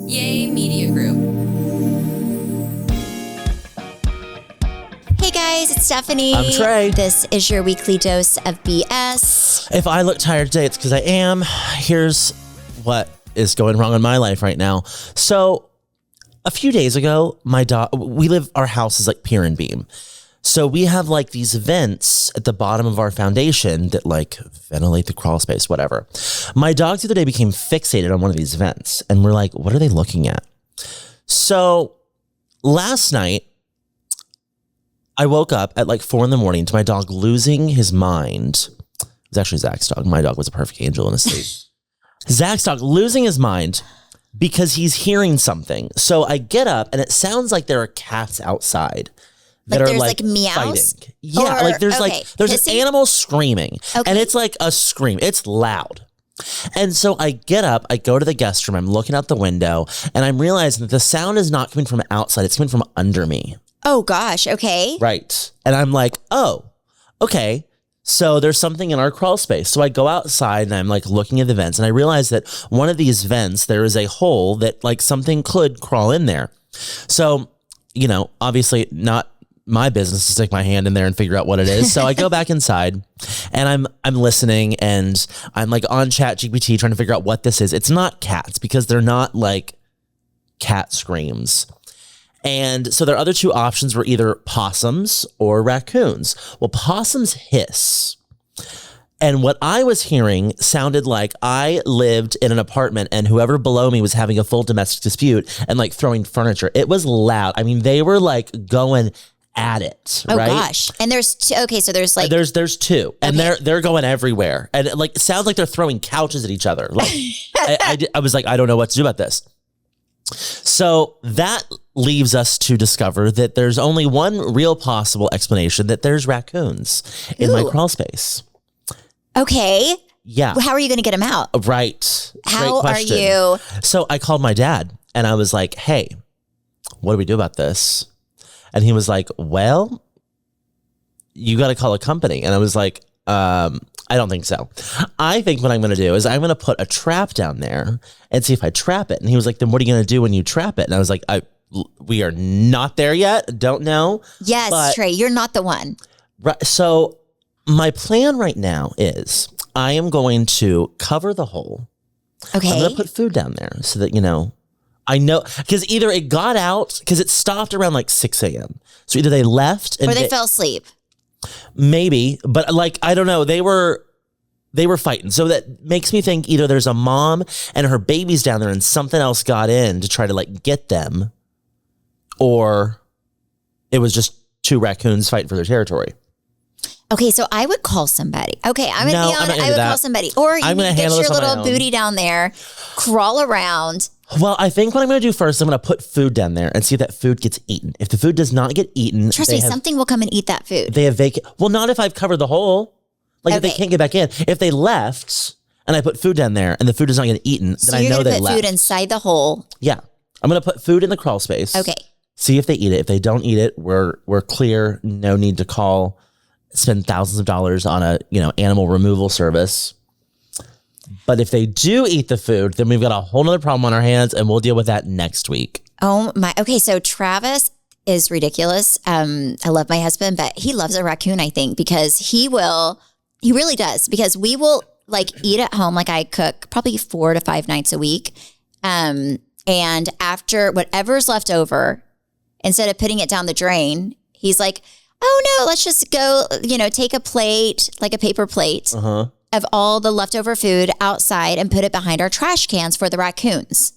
Yay Media Group. Hey guys, it's Stephanie. I'm Trey. This is your weekly dose of BS. If I look tired today, it's because I am. Here's what is going wrong in my life right now. So a few days ago, our house is like pier and beam. So we have like these vents at the bottom of our foundation that like ventilate the crawl space, whatever. My dog the other day became fixated on one of these vents and we're like, what are they looking at? So last night, I woke up at like 4 a.m. to my dog losing his mind. It was actually Zach's dog. My dog was a perfect angel in his sleep. Zach's dog losing his mind because he's hearing something. So I get up and it sounds like there are cats outside that are like meows? fighting. Yeah, like there's Hissing? an animal screaming Okay. and it's like a scream. It's loud. And so I get up, I go to the guest room, I'm looking out the window and I'm realizing that the sound is not coming from outside. It's coming from under me. Oh gosh, okay. Right. And I'm like, oh, okay. So there's something in our crawl space. So I go outside and I'm like looking at the vents and I realize that one of these vents, there is a hole that like something could crawl in there. So, obviously not my business to stick my hand in there and figure out what it is. So I go back inside and I'm listening and I'm like on ChatGPT trying to figure out what this is. It's not cats because they're not like cat screams. And so their other two options were either possums or raccoons. Well, possums hiss. And what I was hearing sounded like I lived in an apartment and whoever below me was having a full domestic dispute and like throwing furniture. It was loud. I mean, they were like going at it. Oh right? gosh. And there's two. Okay, so there's like there's two, and they're going everywhere, and it sounds like they're throwing couches at each other. Like I was like, I don't know what to do about this. So that leaves us to discover that there's only one real possible explanation, that there's raccoons in my crawl space. Okay. Yeah. Well, how are you going to get them out? Right. How Great are question. you? So I called my dad and I was like, hey, what do we do about this? And he was like, well, you got to call a company. And I was like, I don't think so. I think what I'm going to do is I'm going to put a trap down there and see if I trap it. And he was like, then what are you going to do when you trap it? And I was like, we are not there yet. Don't know. Yes, but, Trey, you're not the one. Right. So my plan right now is I am going to cover the hole. Okay. I'm going to put food down there so that, I know, because either it got out, because it stopped around like 6 a.m. So either they left. Or they fell asleep. Maybe, but like, I don't know. They were fighting. So that makes me think either there's a mom and her baby's down there and something else got in to try to like get them, or it was just two raccoons fighting for their territory. Okay, so I would call somebody. Okay, I'm going to be honest. I would call somebody. Or you get your little booty down there, crawl around. Well, I think what I'm going to do first, I'm going to put food down there and see if that food gets eaten. If the food does not get eaten, trust me, something will come and eat that food. They have vacant. Well, not if I've covered the hole. Like if they can't get back in. If they left and I put food down there and the food does not get eaten, then I know they left. So you're going to put food inside the hole. Yeah. I'm going to put food in the crawl space. Okay. See if they eat it. If they don't eat it, we're clear. No need to spend thousands of dollars on a, animal removal service. But if they do eat the food, then we've got a whole nother problem on our hands and we'll deal with that next week. Oh my. Okay. So Travis is ridiculous. I love my husband, but he loves a raccoon, I think, because he really does, because we will like eat at home. Like I cook probably 4 to 5 nights a week. And after whatever's left over, instead of putting it down the drain, he's like, oh no, let's just go, take a plate, like a paper plate of all the leftover food outside and put it behind our trash cans for the raccoons.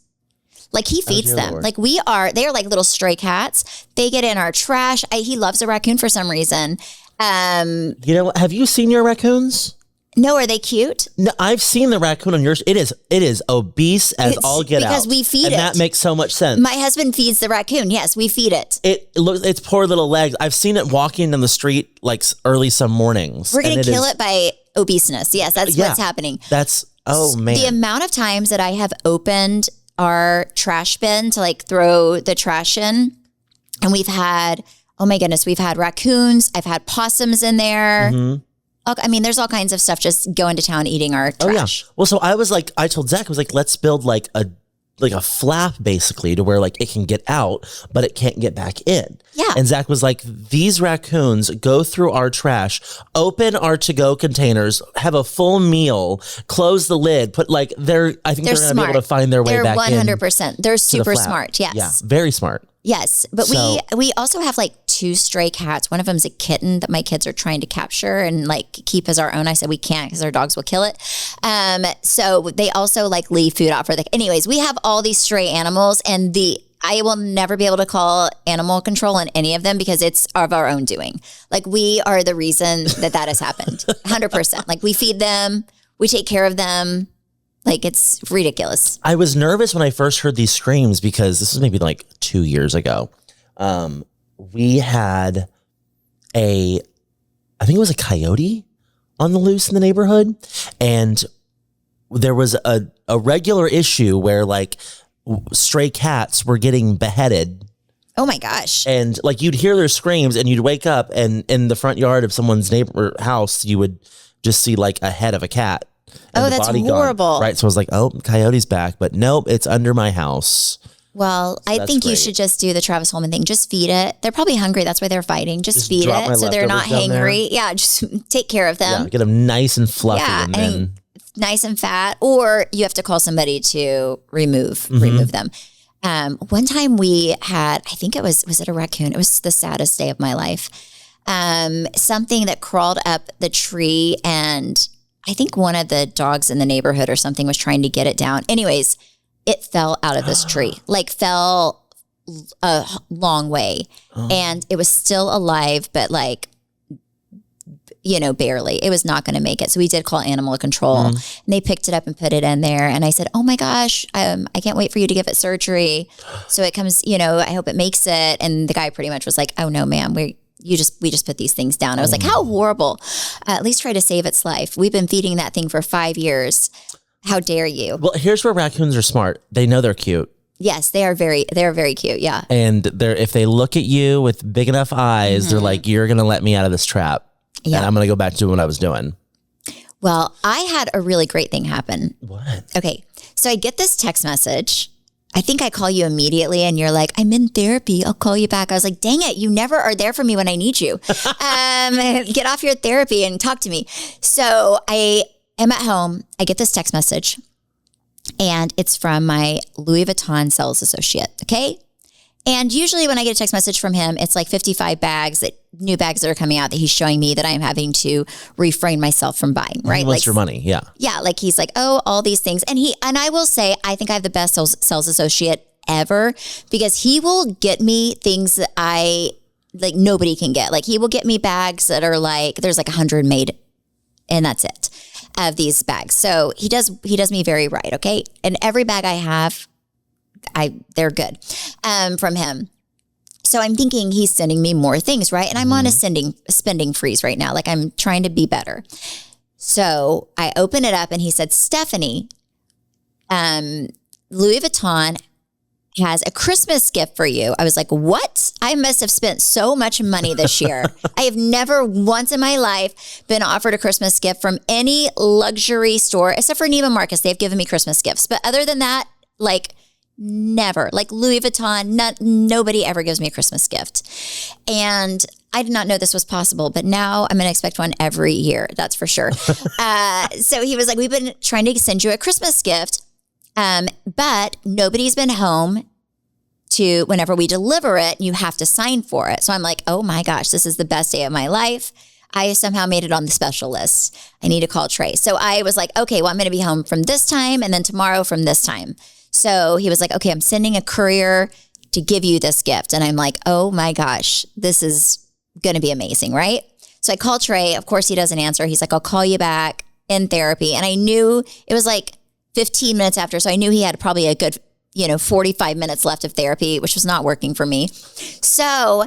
Like he feeds them. Lord. Like they are like little stray cats. They get in our trash. He loves a raccoon for some reason. Have you seen your raccoons? No, are they cute? No, I've seen the raccoon on yours. It is obese as all get out. Because we feed it. And that makes so much sense. My husband feeds the raccoon. Yes, we feed it. Its poor little legs. I've seen it walking down the street like early some mornings. We're going to kill it by obeseness. Yes, that's what's happening. Man. The amount of times that I have opened our trash bin to like throw the trash in, and we've had raccoons. I've had possums in there. Mm-hmm. I mean, there's all kinds of stuff just going to town eating our trash. Oh, yeah. Well, so I told Zach, I was like, let's build like a like a flap basically to where like it can get out, but it can't get back in. Yeah. And Zach was like, these raccoons go through our trash, open our to-go containers, have a full meal, close the lid, put like I think they're going to be able to find their way back in. They're 100%. They're super smart. Yes. Yeah. Very smart. Yes. But we also have like 2 stray cats. One of them's a kitten that my kids are trying to capture and like keep as our own. I said we can't because our dogs will kill it. So they also like leave food out for anyways, we have all these stray animals, and I will never be able to call animal control on any of them because it's of our own doing. Like we are the reason that has happened. 100%. Like we feed them, we take care of them. Like it's ridiculous. I was nervous when I first heard these screams because this was maybe like 2 years ago. We had I think it was a coyote on the loose in the neighborhood. And there was a regular issue where like stray cats were getting beheaded. Oh my gosh. And like you'd hear their screams and you'd wake up and in the front yard of someone's neighbor house, you would just see like a head of a cat. Oh, that's horrible. Right. So I was like, oh, coyote's back. But nope, it's under my house. Well, so I think you should just do the Travis Holman thing. Just feed it. They're probably hungry. That's why they're fighting. Just feed it so they're not hangry. Yeah, just take care of them. Yeah, get them nice and fluffy. Yeah, and then nice and fat. Or you have to call somebody to remove them. One time we had, I think was it a raccoon? It was the saddest day of my life. Something that crawled up the tree, and I think one of the dogs in the neighborhood or something was trying to get it down. Anyways, it fell out of this tree, like fell a long way. And it was still alive, but like, barely. It was not going to make it. So we did call animal control and they picked it up and put it in there. And I said, oh my gosh, I can't wait for you to give it surgery. So it comes, I hope it makes it. And the guy pretty much was like, oh no, ma'am, we just put these things down. I was like, how horrible. At least try to save its life. We've been feeding that thing for 5 years. How dare you? Well, here's where raccoons are smart. They know they're cute. Yes, they're very cute. Yeah. And if they look at you with big enough eyes, they're like, you're going to let me out of this trap. Yeah. And I'm going to go back to doing what I was doing. Well, I had a really great thing happen. What? Okay. So I get this text message. I think I call you immediately and you're like, I'm in therapy. I'll call you back. I was like, dang it. You never are there for me when I need you. Get off your therapy and talk to me. So I am at home. I get this text message and it's from my Louis Vuitton sales associate. Okay. And usually when I get a text message from him, it's like 55 new bags that are coming out that he's showing me that I'm having to refrain myself from buying, right? He wants your money. Yeah. Yeah. Like he's like, oh, all these things. And I will say, I think I have the best sales associate ever because he will get me things that like nobody can get. Like he will get me bags that are like, there's like 100 made and that's it of these bags. So he does me very right. Okay. And every bag I have, they're good from him. So I'm thinking he's sending me more things, right? And I'm on a spending freeze right now. Like I'm trying to be better. So I open it up and he said, Stephanie, Louis Vuitton has a Christmas gift for you. I was like, what? I must have spent so much money this year. I have never once in my life been offered a Christmas gift from any luxury store, except for Neiman Marcus. They've given me Christmas gifts. But other than that, like never. Like Louis Vuitton, nobody ever gives me a Christmas gift. And I did not know this was possible, but now I'm going to expect one every year. That's for sure. So he was like, we've been trying to send you a Christmas gift. But nobody's been home to whenever we deliver it, you have to sign for it. So I'm like, oh my gosh, this is the best day of my life. I somehow made it on the special list. I need to call Trey. So I was like, okay, well, I'm going to be home from this time and then tomorrow from this time. So he was like, okay, I'm sending a courier to give you this gift. And I'm like, oh my gosh, this is going to be amazing, right? So I call Trey. Of course, he doesn't answer. He's like, I'll call you back in therapy. And I knew it was like 15 minutes after. So I knew he had probably a good, 45 minutes left of therapy, which was not working for me. So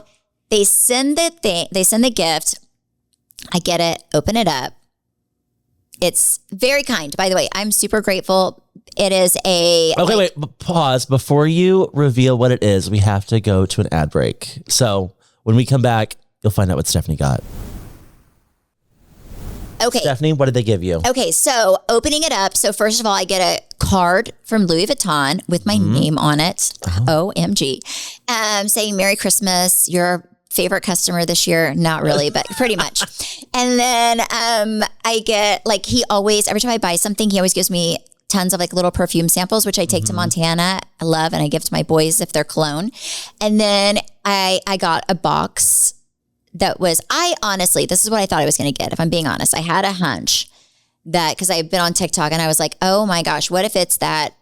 they send the gift. I get it, open it up. It's very kind, by the way. I'm super grateful. It is Okay, wait, pause. Before you reveal what it is, we have to go to an ad break. So when we come back, you'll find out what Stephanie got. Okay. Stephanie, what did they give you? Okay, so opening it up. So first of all, I get a card from Louis Vuitton with my name on it. OMG. Saying Merry Christmas. Your favorite customer this year. Not really, but pretty much. And then I get like, he always, every time I buy something, he always gives me tons of like little perfume samples, which I take to Montana. I love, and I give to my boys if they're cologne. And then I got a box that was, honestly, this is what I thought I was going to get. If I'm being honest, I had a hunch that, because I've been on TikTok and I was like, oh my gosh, what if it's that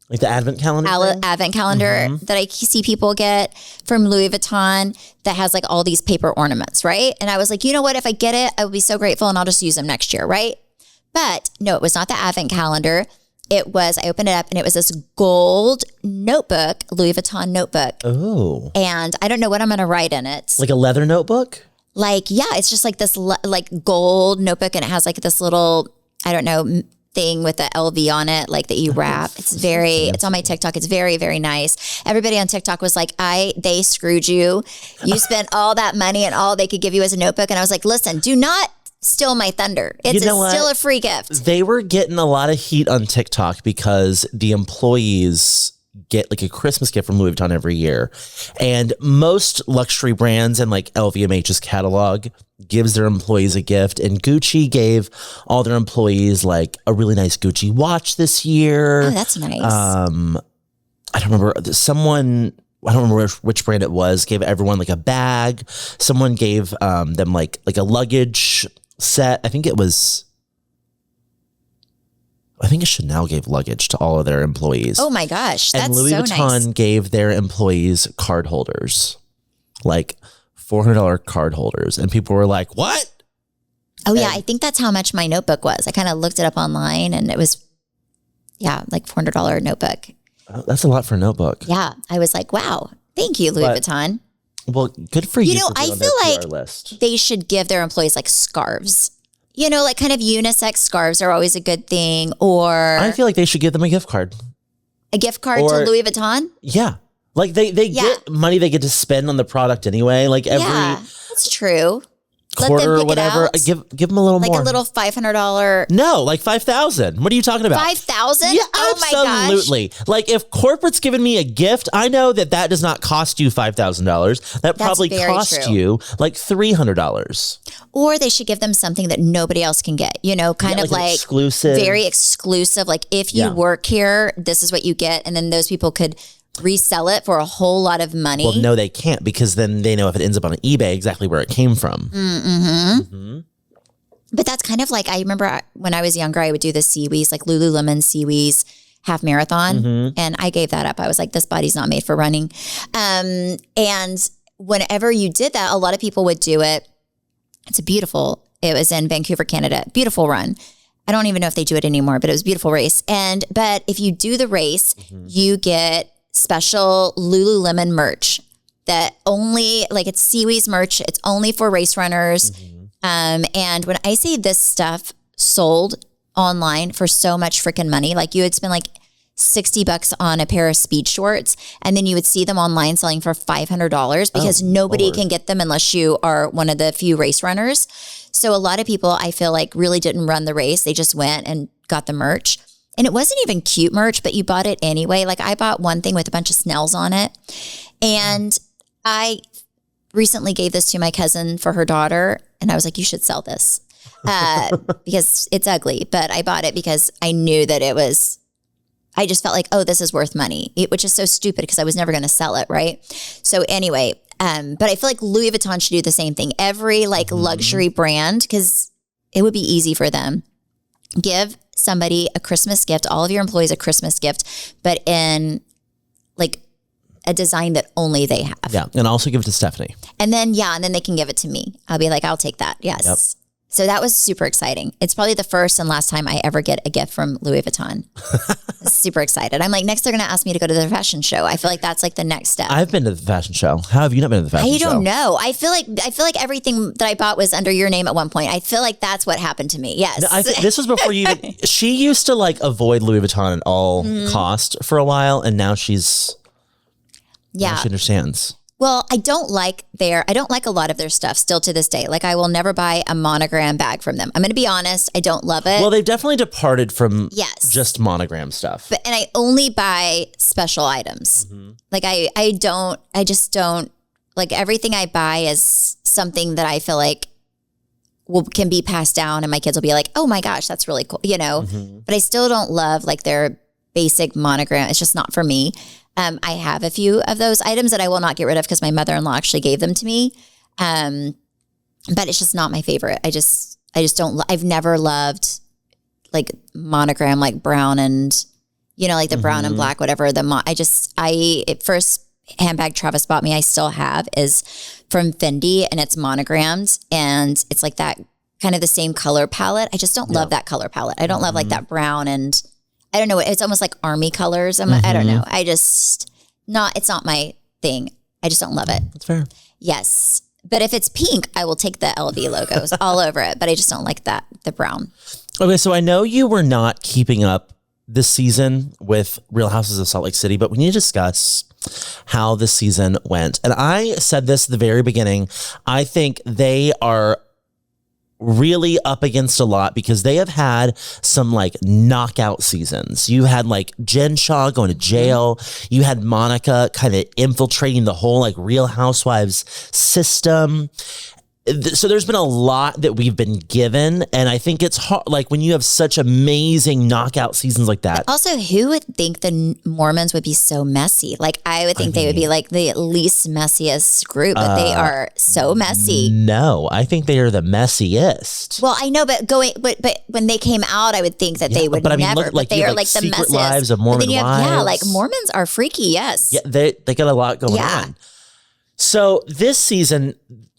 like the advent calendar advent calendar that I see people get from Louis Vuitton that has like all these paper ornaments, right? And I was like, you know what? If I get it, I will be so grateful and I'll just use them next year, right? But no, it was not the advent calendar. It was, I opened it up and it was this gold notebook, Louis Vuitton notebook. Oh. And I don't know what I'm going to write in it. Like a leather notebook? Like, yeah, it's just like this like gold notebook, and it has like this little, I don't know, thing with the LV on it, like that you wrap. It's on my TikTok. It's very, very nice. Everybody on TikTok was like, they screwed you. You spent all that money and all they could give you as a notebook. And I was like, listen, do not steal my thunder. It's still a free gift. They were getting a lot of heat on TikTok because the employees get like a Christmas gift from Louis Vuitton every year. And most luxury brands and like LVMH's catalog gives their employees a gift. And Gucci gave all their employees like a really nice Gucci watch this year. Oh, that's nice. I don't remember. I don't remember which brand it was, gave everyone like a bag. Someone gave them like a luggage set. I think Chanel gave luggage to all of their employees. Oh my gosh, that's and Louis so Vuitton nice. gave their employees card holders, like $400 card holders, and people were like, "What?" Oh yeah, I think that's how much my notebook was. I kind of looked it up online, and it was, like $400 notebook. Oh, that's a lot for a notebook. Yeah, I was like, "Wow, thank you, Louis Vuitton." Well, good for you. You know, I feel like they should give their employees like scarves. You know, like kind of unisex scarves are always a good thing. Or I feel like they should give them a gift card. A gift card to Louis Vuitton? Yeah. Like they get money they get to spend on the product anyway. Like every that's true. quarter or whatever. Give them a little more. Like a little $500. No, like $5,000. What are you talking about? $5,000? Yeah, oh my gosh. absolutely. Like if corporate's giving me a gift, I know that does not cost you $5,000. That probably cost you like $300. Or they should give them something that nobody else can get. You know, kind of like exclusive, very exclusive. Like if you work here, this is what you get, and then those people could resell it for a whole lot of money. Well, no, they can't, because then they know if it ends up on eBay exactly where it came from. But that's kind of like, I remember when I was younger, I would do the Seawees, like Lululemon Seawees half marathon. And I gave that up. I was like, this body's not made for running. And whenever you did that, a lot of people would do it. It was in Vancouver, Canada. Beautiful run. I don't even know if they do it anymore, but it was a beautiful race. But if you do the race, you get special Lululemon merch that only, like, it's Seawees merch. It's only for race runners. And when I see this stuff sold online for so much freaking money, like you would spend like $60 on a pair of speed shorts, and then you would see them online selling for $500 because nobody can get them unless you are one of the few race runners. So a lot of people, I feel like, really didn't run the race. They just went and got the merch. And it wasn't even cute merch, but you bought it anyway. Like I bought one thing with a bunch of Snells on it. And I recently gave this to my cousin for her daughter. And I was like, you should sell this because it's ugly. But I bought it because I knew that I just felt like, oh, this is worth money, which is so stupid because I was never going to sell it. Right. So anyway, but I feel like Louis Vuitton should do the same thing. Every like luxury brand, because it would be easy for them. Give somebody a Christmas gift, all of your employees a Christmas gift, but in like a design that only they have. Yeah. And also give it to Stephanie. And then they can give it to me. I'll be like, I'll take that. Yes. Yep. So that was super exciting. It's probably the first and last time I ever get a gift from Louis Vuitton. Super excited. I'm like, next they're going to ask me to go to the fashion show. I feel like that's like the next step. I've been to the fashion show. How have you not been to the fashion show? I don't know. I feel like everything that I bought was under your name at one point. I feel like that's what happened to me. Yes. No, this was before you even, she used to like avoid Louis Vuitton at all cost for a while. And now she understands. Well, I don't like a lot of their stuff still to this day. Like I will never buy a monogram bag from them. I'm going to be honest. I don't love it. Well, they've definitely departed from just monogram stuff. And I only buy special items. Like I just don't like everything I buy is something that I feel like can be passed down and my kids will be like, oh my gosh, that's really cool. But I still don't love like their basic monogram. It's just not for me. I have a few of those items that I will not get rid of because my mother-in-law actually gave them to me. But it's just not my favorite. I just don't, I've never loved like monogram, like brown and, like the brown and black, whatever. First handbag Travis bought me, I still have, is from Fendi and it's monogrammed and it's like that kind of the same color palette. I just don't love that color palette. I don't love like that brown and I don't know. It's almost like army colors. I don't know. It's not my thing. I just don't love it. That's fair. Yes. But if it's pink, I will take the LV logos all over it. But I just don't like the brown. Okay. So I know you were not keeping up this season with Real Houses of Salt Lake City, but we need to discuss how this season went. And I said this at the very beginning. I think they are really up against a lot because they have had some like knockout seasons. You had like Jen Shaw going to jail. You had Monica kind of infiltrating the whole like Real Housewives system. So there's been a lot that we've been given. And I think it's hard, like when you have such amazing knockout seasons like that. But also, who would think the Mormons would be so messy? Like I would think they would be like the least messiest group, but they are so messy. No, I think they are the messiest. Well, I know, but when they came out, I would think that they would never. Look, like, but they are like the Secret messiest. Lives of Mormon Wives. Yeah, like Mormons are freaky. Yes. Yeah, they got a lot going on. So this season,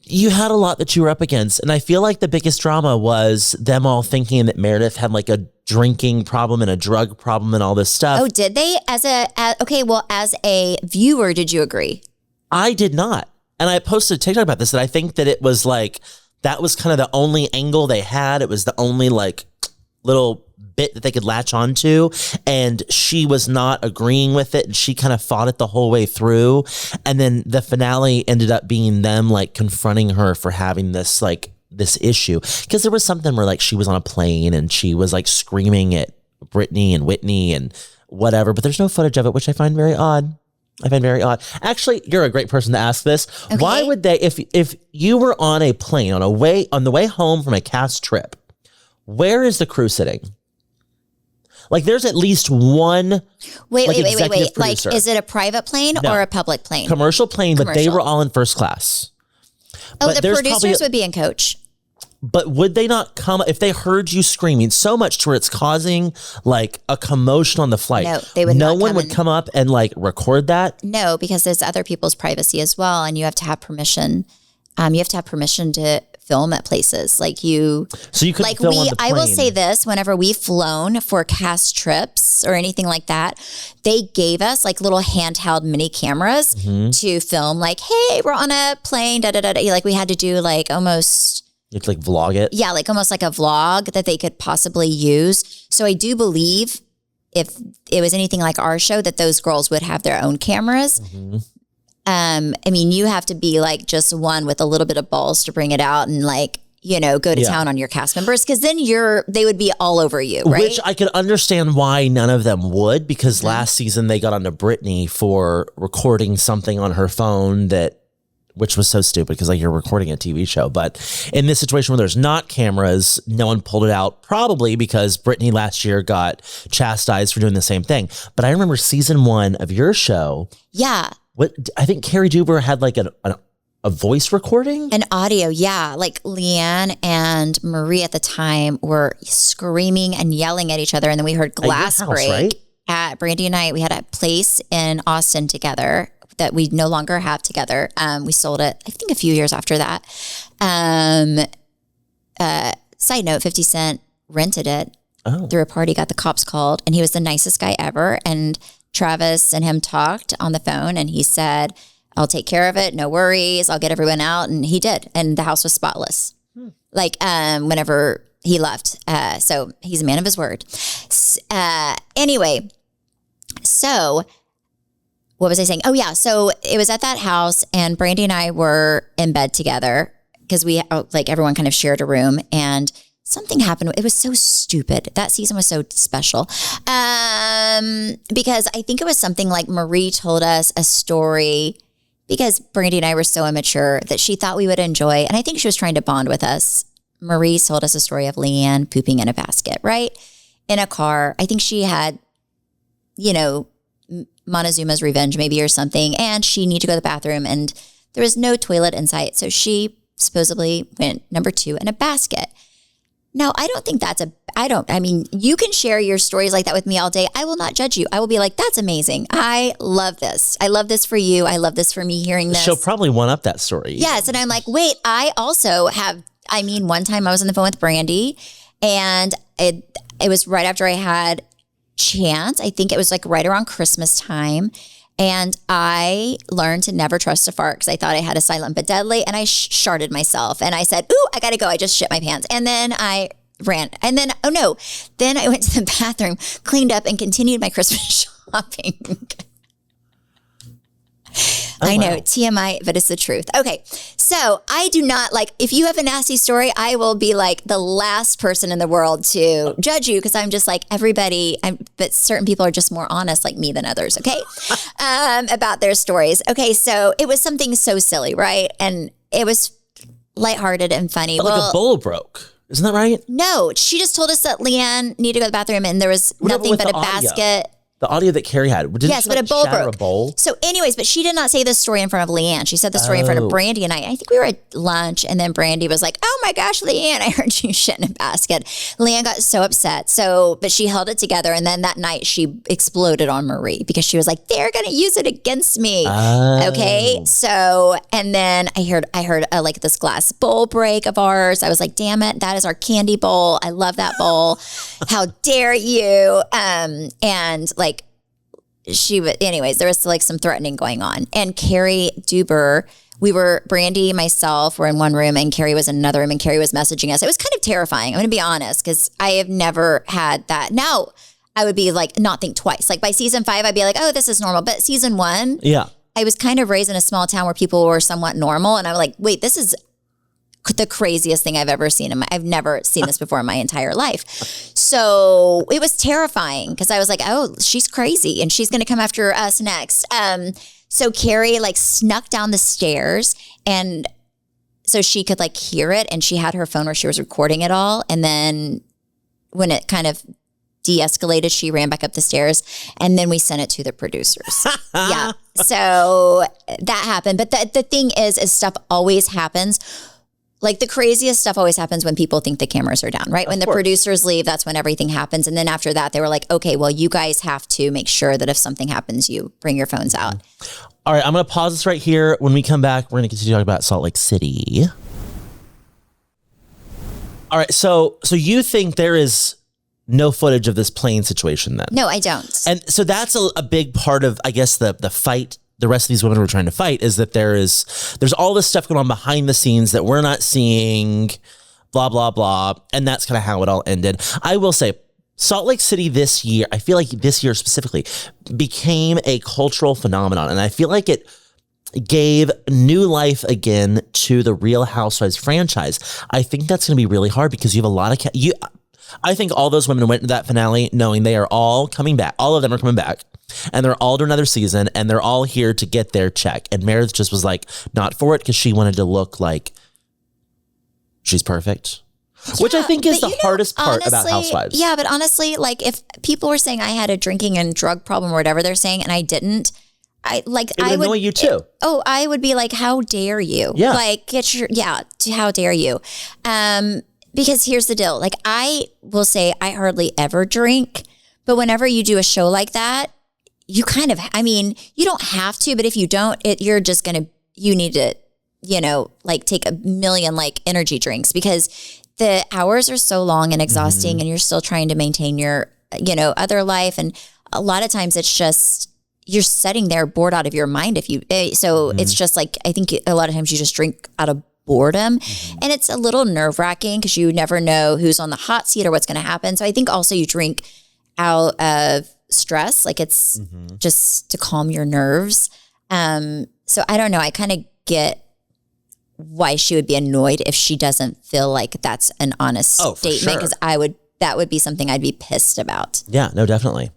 you had a lot that you were up against. And I feel like the biggest drama was them all thinking that Meredith had like a drinking problem and a drug problem and all this stuff. Oh, did they? As a viewer, did you agree? I did not. And I posted a TikTok about this, that I think that it was like, that was kind of the only angle they had. It was the only like little bit that they could latch onto, and she was not agreeing with it, and she kind of fought it the whole way through. And then the finale ended up being them like confronting her for having this issue, because there was something where like she was on a plane and she was like screaming at Brittany and Whitney and whatever, but there's no footage of it, which I find very odd. Actually, you're a great person to ask this. Okay. Why would they, if you were on a plane on the way home from a cast trip, where is the crew sitting? Like, there's at least one. Wait. Producer. Like, is it a private plane or a public plane? Commercial plane, but they were all in first class. Oh, but the producers would be in coach. But would they not come if they heard you screaming so much to where it's causing like a commotion on the flight? No, they would. No one would come up and like record that. No, because there's other people's privacy as well, and you have to have permission. You have to have permission to film at places So you could film on the plane. I will say this: whenever we've flown for cast trips or anything like that, they gave us like little handheld mini cameras to film. Like, hey, we're on a plane. Da da da. Like we had to do like almost. You have to like vlog it. Yeah, like almost like a vlog that they could possibly use. So I do believe if it was anything like our show, that those girls would have their own cameras. I mean, you have to be like just one with a little bit of balls to bring it out and like, go to town on your cast members, because then they would be all over you, right? Which I could understand why none of them would, because last season they got onto Brittany for recording something on her phone which was so stupid, because like you're recording a TV show. But in this situation where there's not cameras, no one pulled it out, probably because Brittany last year got chastised for doing the same thing. But I remember season 1 of your show. Yeah. I think Carrie Duber had like a voice recording? An audio, yeah. Like Leanne and Marie at the time were screaming and yelling at each other. And then we heard glass break. Right? At Brandy and I, we had a place in Austin together that we no longer have together. We sold it, I think, a few years after that. Side note, 50 Cent rented it through a party, got the cops called, and he was the nicest guy ever. And Travis and him talked on the phone, and he said, I'll take care of it. No worries. I'll get everyone out. And he did. And the house was spotless. Like whenever he left. So he's a man of his word. Anyway, so what was I saying? Oh yeah. So it was at that house and Brandy and I were in bed together because we like everyone kind of shared a room and something happened. It was so stupid. That season was so special. Because I think it was something like Marie told us a story because Brandy and I were so immature that she thought we would enjoy. And I think she was trying to bond with us. Marie told us a story of Leanne pooping in a basket, right? In a car. I think she had, Montezuma's revenge maybe or something. And she needed to go to the bathroom and there was no toilet in sight. So she supposedly went number 2 in a basket. Now, I don't think you can share your stories like that with me all day. I will not judge you. I will be like, that's amazing. I love this. I love this for you. I love this for me hearing this. She'll probably one up that story. Yes. And I'm like, wait, I also have, one time I was on the phone with Brandy and it was right after I had Chance. I think it was like right around Christmas time. And I learned to never trust a fart because I thought I had a silent but deadly. And I sharted myself. And I said, ooh, I got to go. I just shit my pants. And then I ran. And then, then I went to the bathroom, cleaned up, and continued my Christmas shopping. I know, TMI, but it's the truth. Okay, so I do not if you have a nasty story, I will be like the last person in the world to judge you because I'm just like everybody, but certain people are just more honest like me than others, okay, about their stories. Okay, so it was something so silly, right? And it was lighthearted and funny. But like a bowl broke. Isn't that right? No, she just told us that Leanne needed to go to the bathroom and there was nothing but a basket. The audio that Carrie had. Yes, but a bowl broke. A bowl? So anyways, but she did not say this story in front of Leanne. She said the story in front of Brandy and I. I think we were at lunch and then Brandy was like, oh my gosh, Leanne, I heard you shit in a basket. Leanne got so upset. But she held it together. And then that night she exploded on Marie because she was like, they're going to use it against me. Oh. Okay. So, and then I heard like this glass bowl break of ours. I was like, damn it. That is our candy bowl. I love that bowl. How dare you? And like, anyways, there was like some threatening going on. And Carrie Duber, Brandy, myself were in one room and Carrie was in another room and Carrie was messaging us. It was kind of terrifying. I'm going to be honest because I have never had that. Now I would be like, not think twice. Like by season 5, I'd be like, oh, this is normal. But season 1, yeah, I was kind of raised in a small town where people were somewhat normal. And I'm like, wait, this is the craziest thing I've ever seen. I've never seen this before in my entire life. So it was terrifying because I was like, oh, she's crazy and she's going to come after us next. So Carrie like snuck down the stairs and so she could like hear it and she had her phone where she was recording it all. And then when it kind of de-escalated, she ran back up the stairs and then we sent it to the producers. Yeah. So that happened. But the thing is stuff always happens. Like the craziest stuff always happens when people think the cameras are down, right? When the producers leave, that's when everything happens. And then after that, they were like, okay, well, you guys have to make sure that if something happens, you bring your phones out. All right, I'm going to pause this right here. When we come back, we're going to continue talking about Salt Lake City. All right, so you think there is no footage of this plane situation then? No, I don't. And so that's a big part of, I guess, the fight the rest of these women were trying to fight is that there's all this stuff going on behind the scenes that we're not seeing, blah, blah, blah. And that's kind of how it all ended. I will say Salt Lake City this year, I feel like this year specifically became a cultural phenomenon. And I feel like it gave new life again to the Real Housewives franchise. I think that's going to be really hard because you have a lot of, I think all those women went into that finale knowing they are all coming back. All of them are coming back. And they're all doing another season, and they're all here to get their check. And Meredith just was like, not for it, because she wanted to look like she's perfect. Yeah, which I think is the hardest part honestly, about Housewives. Yeah, but honestly, like if people were saying I had a drinking and drug problem or whatever they're saying, and I didn't, I would annoy you too. I would be like, how dare you? Yeah. Like, how dare you? Because here's the deal. Like, I will say I hardly ever drink, but whenever you do a show like that, you kind of, you don't have to, but if you don't, you're just going to, you need to, like take a million like energy drinks because the hours are so long and exhausting and you're still trying to maintain your, other life. And a lot of times it's just, you're sitting there bored out of your mind it's just like, I think a lot of times you just drink out of boredom and it's a little nerve wracking because you never know who's on the hot seat or what's going to happen. So I think also you drink out of stress. Like it's just to calm your nerves. So I don't know. I kind of get why she would be annoyed if she doesn't feel like that's an honest statement. Because that would be something I'd be pissed about. Yeah, no, definitely.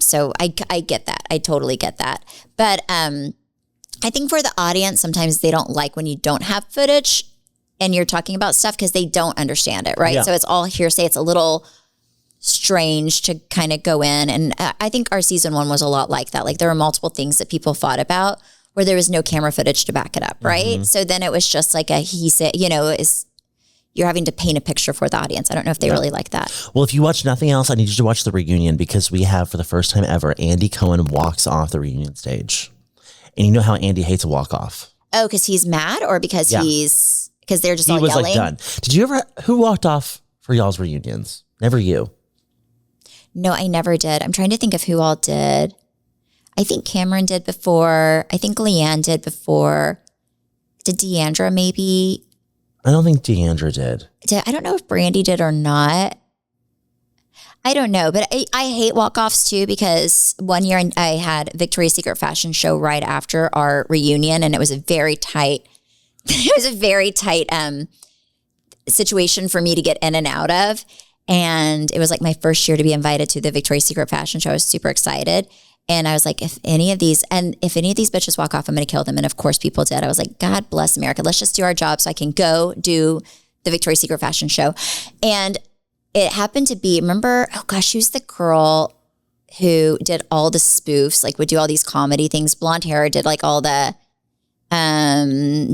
So I get that. I totally get that. But I think for the audience, sometimes they don't like when you don't have footage and you're talking about stuff because they don't understand it, right? Yeah. So it's all hearsay. It's a little strange to kind of go in. And I think our season 1 was a lot like that. Like there were multiple things that people fought about where there was no camera footage to back it up, right? So then it was just like he said, you're having to paint a picture for the audience. I don't know if they really like that. Well, if you watch nothing else, I need you to watch the reunion because we have, for the first time ever, Andy Cohen walks off the reunion stage. And you know how Andy hates a walk off. Oh, because he's mad or because because they're just all yelling? He was like done. Did you ever, who walked off for y'all's reunions? Never you. No, I never did. I'm trying to think of who all did. I think Cameron did before. I think Leanne did before. Did Deandra maybe? I don't think Deandra did. I don't know if Brandy did or not. I don't know, but I hate walk-offs too because one year I had Victoria's Secret fashion show right after our reunion, and it was a very tight. It was a very tight situation for me to get in and out of, and it was like my first year to be invited to the Victoria's Secret fashion show. I was super excited, and I was like, if any of these bitches walk off, I'm going to kill them. And of course, people did. I was like, God bless America. Let's just do our job so I can go do the Victoria's Secret fashion show, and it happened to be, remember, oh gosh, who's the girl who did all the spoofs, like would do all these comedy things, blonde hair, did like all the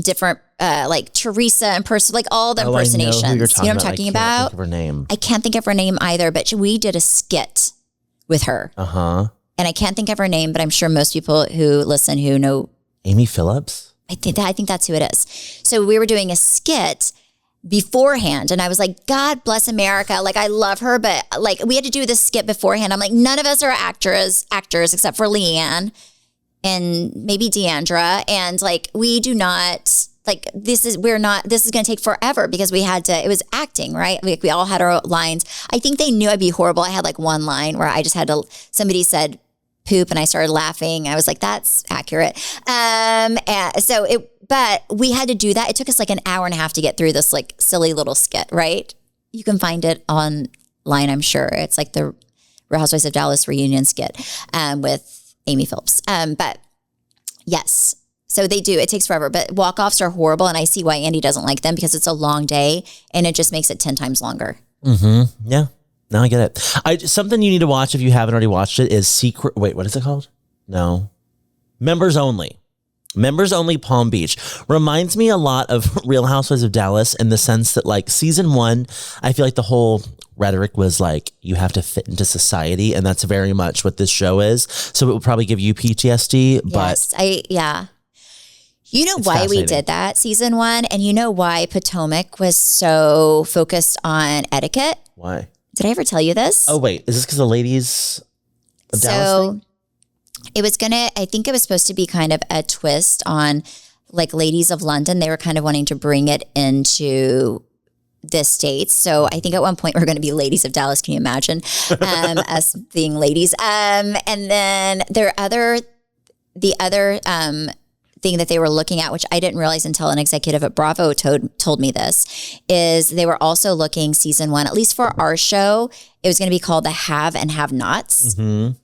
different, like Teresa and like all the impersonations. I know who you're talking you know what I'm talking about? Think of her name. I can't think of her name either, but we did a skit with her. Uh-huh. And I can't think of her name, but I'm sure most people who listen who know. Amy Phillips? I think that's who it is. So we were doing a skit beforehand, and I was like, God bless America. Like, I love her, but like we had to do this skit beforehand. I'm like, none of us are actors except for Leanne and maybe Deandra. And like, we do not like, this is going to take forever because it was acting, right? We all had our lines. I think they knew I'd be horrible. I had like one line where I just had to, somebody said poop and I started laughing. I was like, that's accurate. But we had to do that. It took us like an hour and a half to get through this like silly little skit, right? You can find it online, I'm sure. It's like the Real Housewives of Dallas reunion skit with Amy Phillips. But yes, so they do. It takes forever, but walk-offs are horrible. And I see why Andy doesn't like them because it's a long day and it just makes it 10 times longer. Mm-hmm. Yeah. Now I get it. Something you need to watch if you haven't already watched it is what is it called? No. Members Only. Members Only Palm Beach reminds me a lot of Real Housewives of Dallas in the sense that like season 1, I feel like the whole rhetoric was like, you have to fit into society. And that's very much what this show is. So it will probably give you PTSD, yes, you know why we did that season 1? And you know why Potomac was so focused on etiquette? Why? Did I ever tell you this? Oh, wait. Is this because the ladies of Dallas thing? I think it was supposed to be kind of a twist on like Ladies of London. They were kind of wanting to bring it into the States. So I think at one point we're going to be Ladies of Dallas. Can you imagine us being ladies? And then the other thing that they were looking at, which I didn't realize until an executive at Bravo told me this, is they were also looking season 1, at least for our show, it was going to be called the Have and Have Nots. Mm-hmm.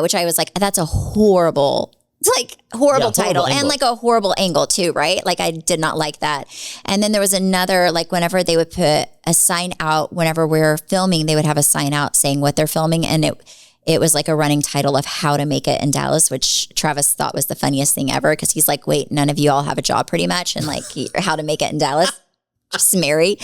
Which I was like, that's a horrible title and like a horrible angle too, right? Like I did not like that. And then there was another, like whenever they would put a sign out, whenever we're filming, they would have a sign out saying what they're filming. And it was like a running title of How to Make It in Dallas, which Travis thought was the funniest thing ever. Cause he's like, wait, none of you all have a job pretty much. And like How to Make It in Dallas, just marry.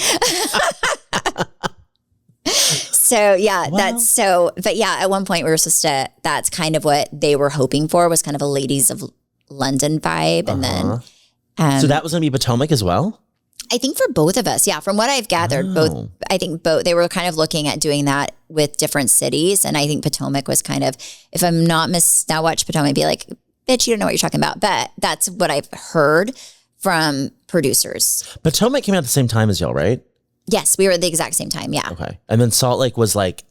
So yeah, but yeah, at one point we were supposed to, that's kind of what they were hoping for, was kind of a Ladies of London vibe. And then. So that was going to be Potomac as well? I think for both of us. Yeah. From what I've gathered, they were kind of looking at doing that with different cities. And I think Potomac was kind of, if I'm not now watch Potomac, be like, bitch, you don't know what you're talking about. But that's what I've heard from producers. Potomac came out at the same time as y'all, right? Yes, we were at the exact same time. Yeah. Okay. And then Salt Lake was like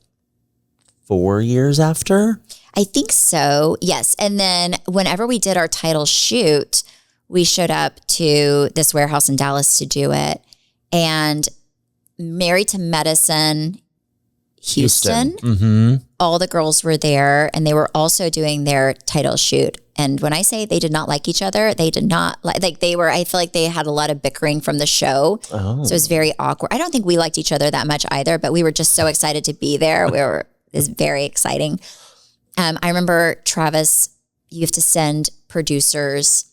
4 years after. I think so. Yes. And then whenever we did our title shoot, we showed up to this warehouse in Dallas to do it. And Married to Medicine, Houston. All the girls were there, and they were also doing their title shoot. And when I say they did not like each other, they did not like they were. I feel like they had a lot of bickering from the show, so it was very awkward. I don't think we liked each other that much either, but we were just so excited to be there. It was very exciting. I remember, Travis, you have to send producers.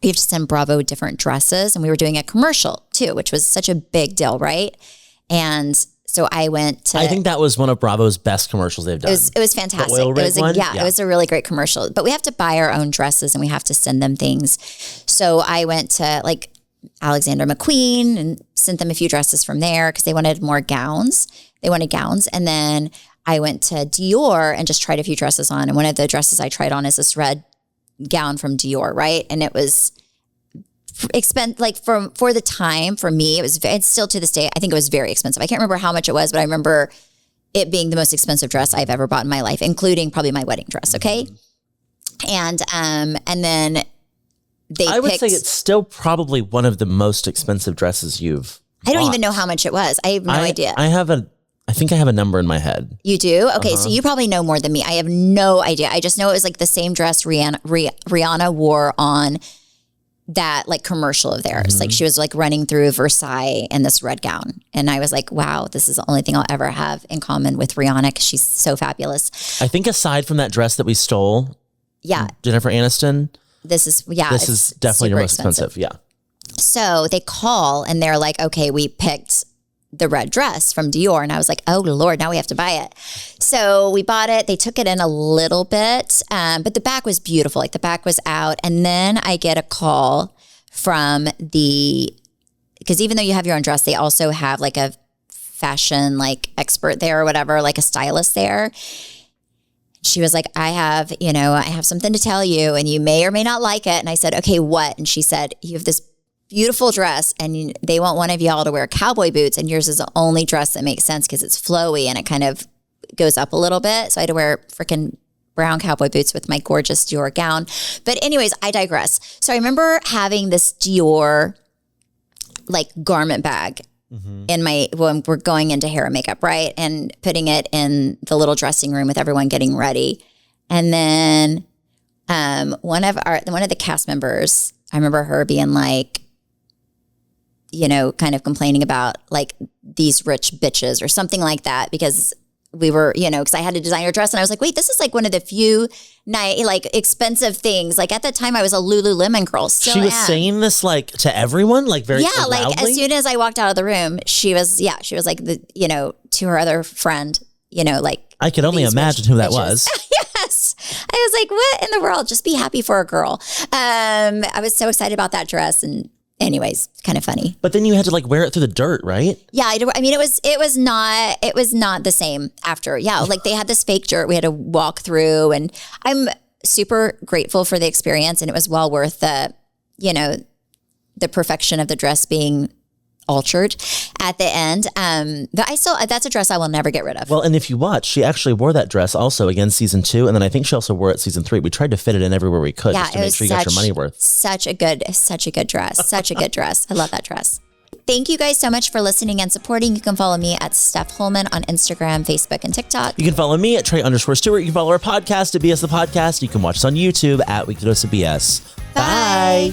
You have to send Bravo different dresses, and we were doing a commercial too, which was such a big deal, right? And so I went to. I think that was one of Bravo's best commercials they've done. It was fantastic. The oil rig one? Yeah, it was a really great commercial. But we have to buy our own dresses and we have to send them things. So I went to like Alexander McQueen and sent them a few dresses from there because they wanted more gowns. They wanted gowns, and then I went to Dior and just tried a few dresses on. And one of the dresses I tried on is this red gown from Dior, right? And it was like for the time, for me, it's still to this day, I think it was very expensive. I can't remember how much it was, but I remember it being the most expensive dress I've ever bought in my life, including probably my wedding dress. Okay. And then I would say it's still probably one of the most expensive dresses you've I don't bought. even know how much it was. I have no idea. I think I have a number in my head. You do? Okay, so you probably know more than me. I have no idea. I just know it was like the same dress Rihanna wore on that like commercial of theirs. Like she was like running through Versailles in this red gown. And I was like, wow, this is the only thing I'll ever have in common with Rihanna because she's so fabulous. I think aside from that dress that we stole, Jennifer Aniston, this is definitely your most expensive. Yeah. So they call and they're like, okay, we picked the red dress from Dior. And I was like, oh Lord, now we have to buy it. So we bought it. They took it in a little bit, but the back was beautiful. Like the back was out. And then I get a call from because even though you have your own dress, they also have like a fashion like expert there or whatever, like a stylist there. She was like, I have something to tell you and you may or may not like it. And I said, okay, what? And she said, you have this beautiful dress and they want one of y'all to wear cowboy boots and yours is the only dress that makes sense because it's flowy and it kind of goes up a little bit. So I had to wear freaking brown cowboy boots with my gorgeous Dior gown. But anyways, I digress. So I remember having this Dior like garment bag when we're going into hair and makeup, right? And putting it in the little dressing room with everyone getting ready. And then one of the cast members, I remember her being like, kind of complaining about like these rich bitches or something like that because we were, because I had a designer dress and I was like, wait, this is like one of the few expensive things. Like at that time I was a Lululemon girl. She was saying this like to everyone, like very loudly? Like as soon as I walked out of the room, she was like to her other friend, like. I could only imagine who that was. Yes. I was like, what in the world? Just be happy for a girl. I was so excited about that dress and anyways, kind of funny. But then you had to like wear it through the dirt, right? Yeah, I mean, it was not the same after. Yeah, like they had this fake dirt we had to walk through, and I'm super grateful for the experience, and it was well worth the perfection of the dress being altered at the end. But that's a dress I will never get rid of. Well, and if you watch, she actually wore that dress also again season 2, and then I think she also wore it season 3. We tried to fit it in everywhere we could just to make sure you got your money worth. Such a good dress. Such a good dress. I love that dress. Thank you guys so much for listening and supporting. You can follow me at Steph Holman on Instagram, Facebook, and TikTok. You can follow me at Trey_Stewart. You can follow our podcast at BS the Podcast. You can watch us on YouTube at Weekly Dose of BS. Bye.